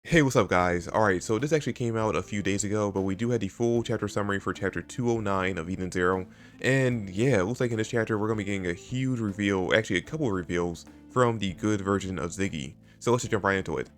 Hey, what's up guys? Alright, so this actually came out a few days ago, but we do have the full chapter summary for chapter 209 of Eden Zero. And yeah, it looks like in this chapter we're going to be getting a huge reveal, actually a couple of reveals, from the good version of Ziggy. So let's just jump right into it.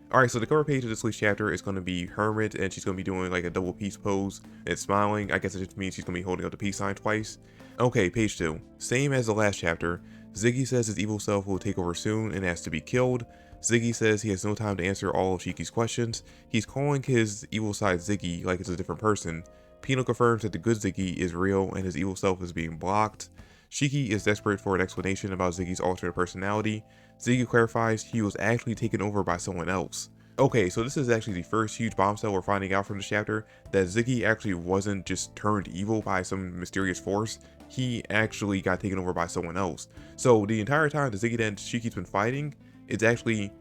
Alright, so the cover page of this week's chapter is going to be Hermit, and she's going to be doing like a double peace pose and smiling. I guess it just means she's going to be holding up the peace sign twice. Okay, page 2. Same as the last chapter. Ziggy says his evil self will take over soon and has to be killed. Ziggy says he has no time to answer all of Shiki's questions. He's calling his evil side Ziggy like it's a different person. Pino confirms that the good Ziggy is real and his evil self is being blocked. Shiki is desperate for an explanation about Ziggy's alternate personality. Ziggy clarifies he was actually taken over by someone else. Okay, so this is actually the first huge bombshell we're finding out from this chapter, that Ziggy actually wasn't just turned evil by some mysterious force, he actually got taken over by someone else. So the entire time that Ziggy and Shiki's been fighting, it's actually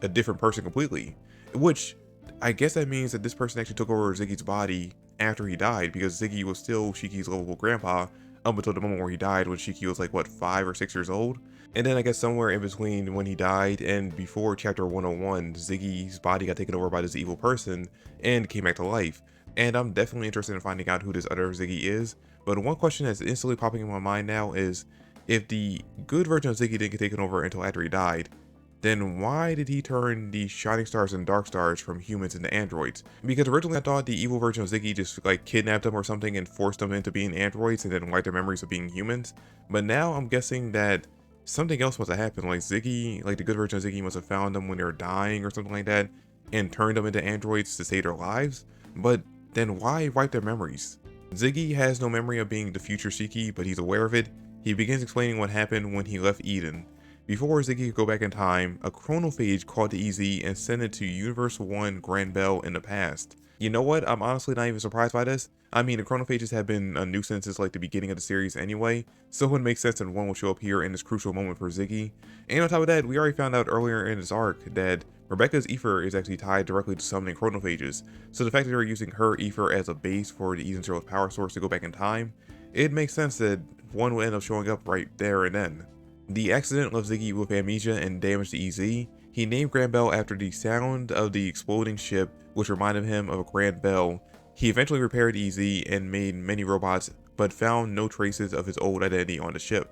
a different person completely. Which, I guess that means that this person actually took over Ziggy's body after he died, because Ziggy was still Shiki's lovable grandpa up until the moment where he died, when Shiki was like, what, 5 or 6 years old? And then I guess somewhere in between when he died and before chapter 101, Ziggy's body got taken over by this evil person and came back to life. And I'm definitely interested in finding out who this other Ziggy is. But one question that's instantly popping in my mind now is, if the good version of Ziggy didn't get taken over until after he died, then why did he turn the shining stars and dark stars from humans into androids? Because originally I thought the evil version of Ziggy just like kidnapped them or something and forced them into being androids and then wiped their memories of being humans. But now I'm guessing that something else must have happened, like Ziggy, like the good version of Ziggy must have found them when they were dying or something like that and turned them into androids to save their lives. But then why wipe their memories? Ziggy has no memory of being the future Shiki, but he's aware of it. He begins explaining what happened when he left Eden. Before Ziggy could go back in time, a chronophage called the EZ and sent it to Universe 1 Grand Bell in the past. You know what? I'm honestly not even surprised by this. I mean, the chronophages have been a nuisance since like the beginning of the series anyway, so it would make sense that one will show up here in this crucial moment for Ziggy. And on top of that, we already found out earlier in this arc that Rebecca's ether is actually tied directly to summoning chronophages, so the fact that they're using her ether as a base for the Eden Zero's power source to go back in time, it makes sense that one will end up showing up right there and then. The accident left Ziggy with amnesia and damaged the EZ. He named Grand Bell after the sound of the exploding ship, which reminded him of a Grand Bell. He eventually repaired EZ and made many robots, but found no traces of his old identity on the ship.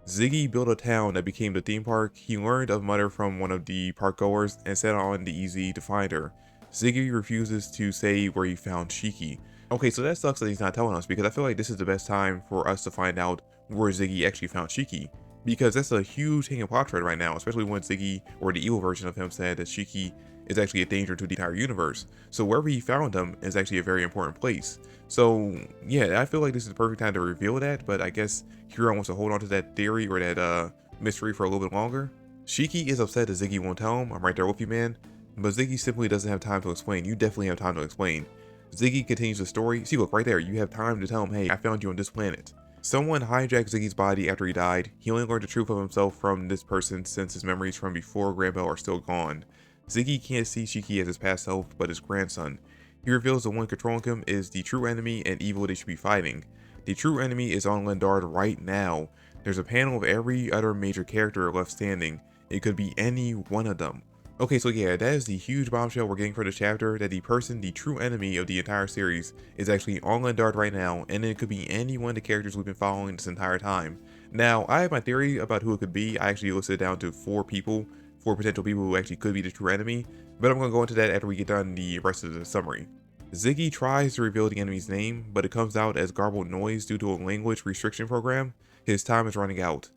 Ziggy built a town that became the theme park. He learned of Mother from one of the park goers and set on the EZ to find her. Ziggy refuses to say where he found Shiki. Okay, so that sucks that he's not telling us, because I feel like this is the best time for us to find out where Ziggy actually found Shiki. Because that's a huge hanging plot thread right now, especially when Ziggy, or the evil version of him, said that Shiki is actually a danger to the entire universe. So wherever he found him is actually a very important place. So yeah, I feel like this is the perfect time to reveal that, but I guess Hiro wants to hold on to that theory or that mystery for a little bit longer. Shiki is upset that Ziggy won't tell him. I'm right there with you, man. But Ziggy simply doesn't have time to explain. You definitely have time to explain. Ziggy continues the story. See, look, right there. You have time to tell him, hey, I found you on this planet. Someone hijacked Ziggy's body after he died. He only learned the truth of himself from this person since his memories from before Grand Bell are still gone. Ziggy can't see Shiki as his past self, but his grandson. He reveals the one controlling him is the true enemy and evil they should be fighting. The true enemy is on Lendard right now. There's a panel of every other major character left standing. It could be any one of them. Okay, so yeah, that is the huge bombshell we're getting for this chapter, that the person, the true enemy of the entire series, is actually on Lendard right now, and it could be any one of the characters we've been following this entire time. Now, I have my theory about who it could be. I actually listed it down to 4 potential people who actually could be the true enemy, but I'm going to go into that after we get done the rest of the summary. Ziggy tries to reveal the enemy's name, but it comes out as garbled noise due to a language restriction program. His time is running out.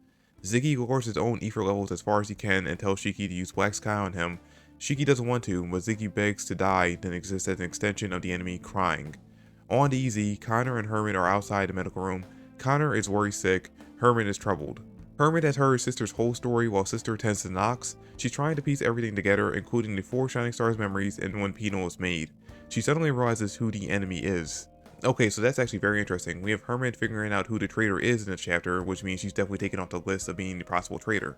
Ziggy lowers his own ether levels as far as he can and tells Shiki to use Black Sky on him. Shiki doesn't want to, but Ziggy begs to die, then exists as an extension of the enemy, crying. On the EZ, Connor and Hermit are outside the medical room. Connor is worried sick, Hermit is troubled. Hermit has heard sister's whole story while sister tends to Nox. She's trying to piece everything together, including the 4 Shining Stars memories and when Pino was made. She suddenly realizes who the enemy is. Okay, so that's actually very interesting. We have Hermit figuring out who the traitor is in this chapter, which means she's definitely taken off the list of being the possible traitor.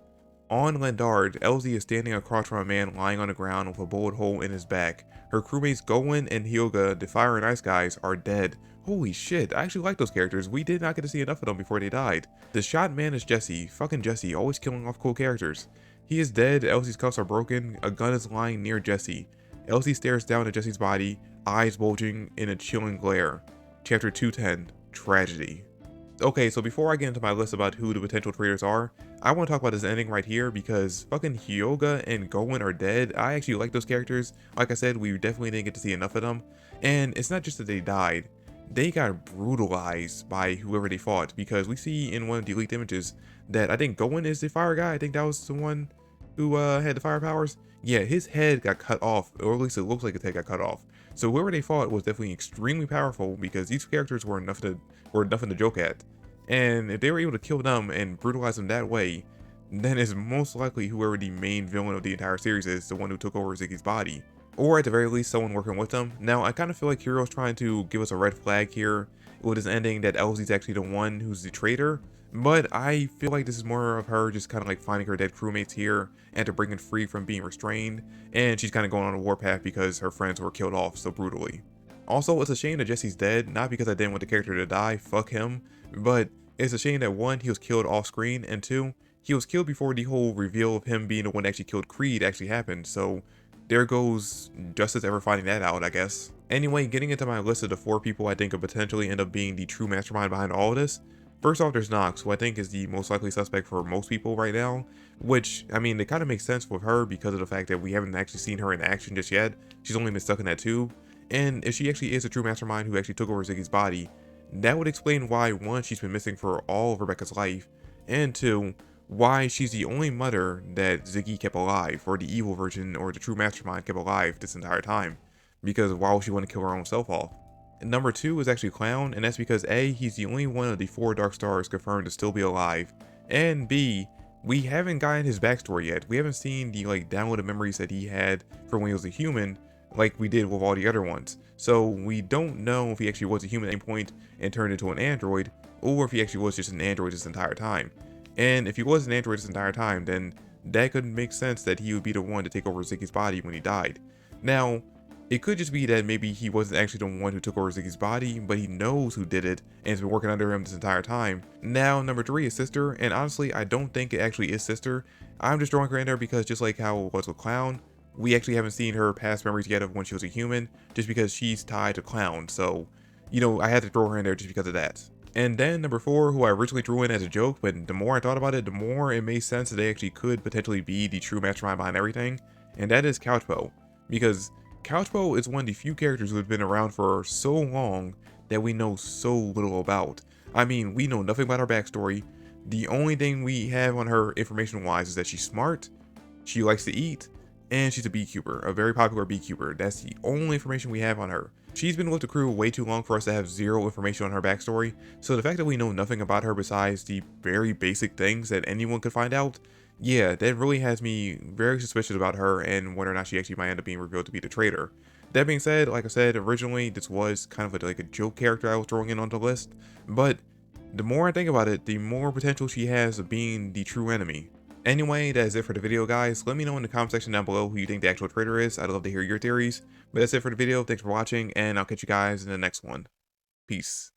On Lendard, Elsie is standing across from a man lying on the ground with a bullet hole in his back. Her crewmates Goen and Hyoga, the fire and ice guys, are dead. Holy shit, I actually like those characters. We did not get to see enough of them before they died. The shot man is Jesse. Fucking Jesse, always killing off cool characters. He is dead, Elsie's cuffs are broken, a gun is lying near Jesse. Elsie stares down at Jesse's body, eyes bulging in a chilling glare. Chapter 210, Tragedy. Okay, so before I get into my list about who the potential traitors are, I want to talk about this ending right here because fucking Hyoga and Goen are dead. I actually like those characters. Like I said, we definitely didn't get to see enough of them. And it's not just that they died, they got brutalized by whoever they fought, because we see in one of the leaked images that I think Goen is the fire guy. I think that was the one who had the fire powers. Yeah, his head got cut off, or at least it looks like his head got cut off. So whoever they fought was definitely extremely powerful, because these characters were nothing to joke at. And if they were able to kill them and brutalize them that way, then it's most likely whoever the main villain of the entire series is, the one who took over Ziggy's body. Or at the very least, someone working with them. Now, I kind of feel like Hero's trying to give us a red flag here with his ending that Elsie's actually the one who's the traitor. But I feel like this is more of her just kind of like finding her dead crewmates here and to bring it free from being restrained. And she's kind of going on a warpath because her friends were killed off so brutally. Also, it's a shame that Jesse's dead, not because I didn't want the character to die, fuck him, but it's a shame that 1, he was killed off screen, and 2, he was killed before the whole reveal of him being the one that actually killed Creed actually happened, so there goes justice ever finding that out, I guess. Anyway, getting into my list of the 4 people I think could potentially end up being the true mastermind behind all of this. First off, there's Nox, who I think is the most likely suspect for most people right now, which, I mean, it kind of makes sense with her because of the fact that we haven't actually seen her in action just yet. She's only been stuck in that tube. And if she actually is a true mastermind who actually took over Ziggy's body, that would explain why 1, she's been missing for all of Rebecca's life, and 2, why she's the only mother that Ziggy kept alive, or the evil version or the true mastermind kept alive this entire time, because why would she want to kill her own self off? And number 2 is actually Clown, and that's because A, he's the only one of the 4 Dark Stars confirmed to still be alive, and B, we haven't gotten his backstory yet. We haven't seen the downloaded memories that he had from when he was a human, like we did with all the other ones. So we don't know if he actually was a human at any point and turned into an android, or if he actually was just an android this entire time. And if he was an android this entire time, then that could make sense that he would be the one to take over Ziggy's body when he died. Now, it could just be that maybe he wasn't actually the one who took over Ziggy's body, but he knows who did it and has been working under him this entire time. Now, number 3 is Sister, and honestly, I don't think it actually is Sister. I'm just throwing her in there because just like how it was with Clown, we actually haven't seen her past memories yet of when she was a human, just because she's tied to Clown, so, I had to throw her in there just because of that. And then number 4, who I originally threw in as a joke, but the more I thought about it, the more it made sense that they actually could potentially be the true mastermind behind everything, and that is Couchpo. Because Couchpo is one of the few characters who have been around for so long that we know so little about. I mean, we know nothing about her backstory. The only thing we have on her information-wise is that she's smart, she likes to eat, and she's a beekeeper, a very popular beekeeper. That's the only information we have on her. She's been with the crew way too long for us to have zero information on her backstory, so the fact that we know nothing about her besides the very basic things that anyone could find out, yeah, that really has me very suspicious about her and whether or not she actually might end up being revealed to be the traitor. That being said, like I said, originally this was kind of like a joke character I was throwing in on the list, but the more I think about it, the more potential she has of being the true enemy. Anyway, that is it for the video, guys. Let me know in the comment section down below who you think the actual traitor is. I'd love to hear your theories. But that's it for the video. Thanks for watching, and I'll catch you guys in the next one. Peace.